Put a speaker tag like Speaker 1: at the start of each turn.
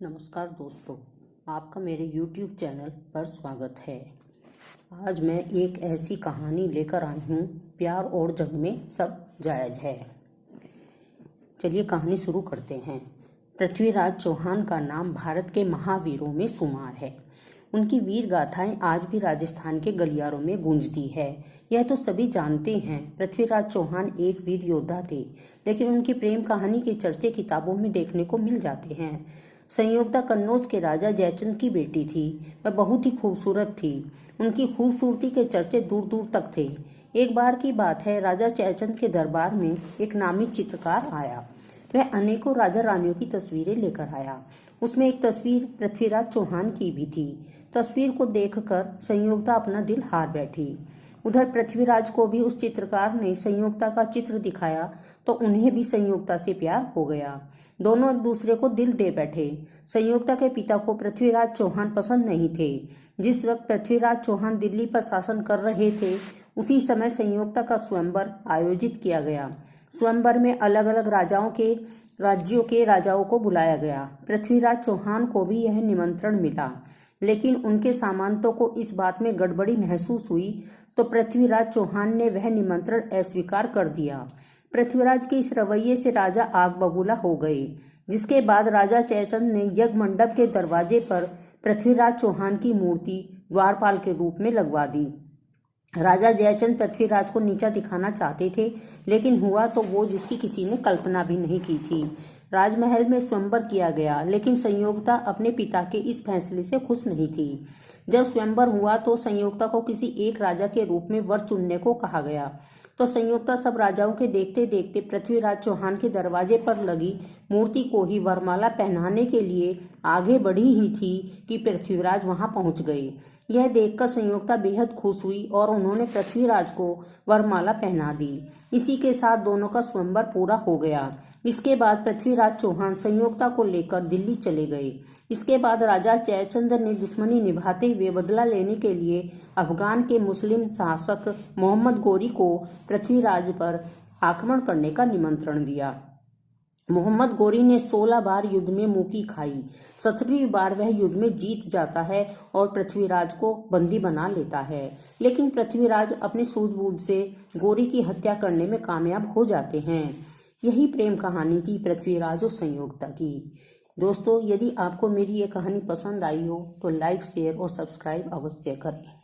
Speaker 1: नमस्कार दोस्तों, आपका मेरे YouTube चैनल पर स्वागत है। आज मैं एक ऐसी कहानी लेकर आई हूँ, प्यार और जग में सब जायज है। चलिए कहानी शुरू करते हैं। पृथ्वीराज चौहान का नाम भारत के महावीरों में शुमार है। उनकी वीर गाथाएं आज भी राजस्थान के गलियारों में गूंजती है। यह तो सभी जानते हैं, पृथ्वीराज चौहान एक वीर योद्धा थे, लेकिन उनकी प्रेम कहानी के चर्चे किताबों में देखने को मिल जाते हैं। संयोगता कन्नौज के राजा जयचंद की बेटी थी। वह बहुत ही खूबसूरत थी। उनकी खूबसूरती के चर्चे दूर दूर तक थे। एक बार की बात है, राजा जयचंद के दरबार में एक नामी चित्रकार आया। वह अनेकों राजा रानियों की तस्वीरें लेकर आया। उसमें एक तस्वीर पृथ्वीराज चौहान की भी थी। तस्वीर को देखकर संयोगता अपना दिल हार बैठी। उधर पृथ्वीराज को भी उस चित्रकार ने संयोगता का चित्र दिखाया तो उन्हें भी संयोगता से प्यार हो गया। दोनों एक दूसरे को दिल दे बैठे। संयोगता के पिता को पृथ्वीराज चौहान पसंद नहीं थे। जिस वक्त पृथ्वीराज चौहान दिल्ली पर शासन कर रहे थे, उसी समय संयोगता का स्वयंवर आयोजित किया गया। स्वयंवर में अलग अलग राज्यों के राजाओं को बुलाया गया। पृथ्वीराज चौहान को भी यह निमंत्रण मिला, लेकिन उनके सामंतों को इस बात में गड़बड़ी महसूस हुई तो पृथ्वीराज चौहान ने वह निमंत्रण अस्वीकार कर दिया। पृथ्वीराज के इस रवैये से राजा आग बबूला हो गए, जिसके बाद राजा जयचंद ने यज्ञ मंडप के दरवाजे पर पृथ्वीराज चौहान की मूर्ति द्वारपाल के रूप में लगवा दी। राजा जयचंद पृथ्वीराज को नीचा दिखाना चाहते थे, लेकिन हुआ तो वो जिसकी किसी ने कल्पना भी नहीं की थी। राजमहल में स्वयंवर किया गया, लेकिन संयोगता अपने पिता के इस फैसले से खुश नहीं थी। जब स्वयंवर हुआ तो संयोगता को किसी एक राजा के रूप में वर चुनने को कहा गया, तो संयोगता सब राजाओं के देखते देखते पृथ्वीराज चौहान के दरवाजे पर लगी मूर्ति को ही वरमाला पहनाने के लिए आगे बढ़ी ही थी कि पृथ्वीराज वहां पहुंच गए। यह देखकर संयोगता बेहद खुश हुई और उन्होंने पृथ्वीराज को वरमाला पहना दी। इसी के साथ दोनों का स्वयंवर पूरा हो गया। इसके बाद पृथ्वीराज चौहान संयोगता को लेकर दिल्ली चले गए। इसके बाद राजा जयचंद ने दुश्मनी निभाते हुए बदला लेने के लिए अफगान के मुस्लिम शासक मोहम्मद गोरी को पृथ्वीराज पर आक्रमण करने का निमंत्रण दिया। मोहम्मद गोरी ने 16 बार युद्ध में मुंह खाई। 17वीं बार वह युद्ध में जीत जाता है और पृथ्वीराज को बंदी बना लेता है, लेकिन पृथ्वीराज अपनी सूझबूझ से गोरी की हत्या करने में कामयाब हो जाते हैं। यही प्रेम कहानी थी पृथ्वीराज और संयोगता की। दोस्तों, यदि आपको मेरी ये कहानी पसंद आई हो तो लाइक, शेयर और सब्सक्राइब अवश्य करें।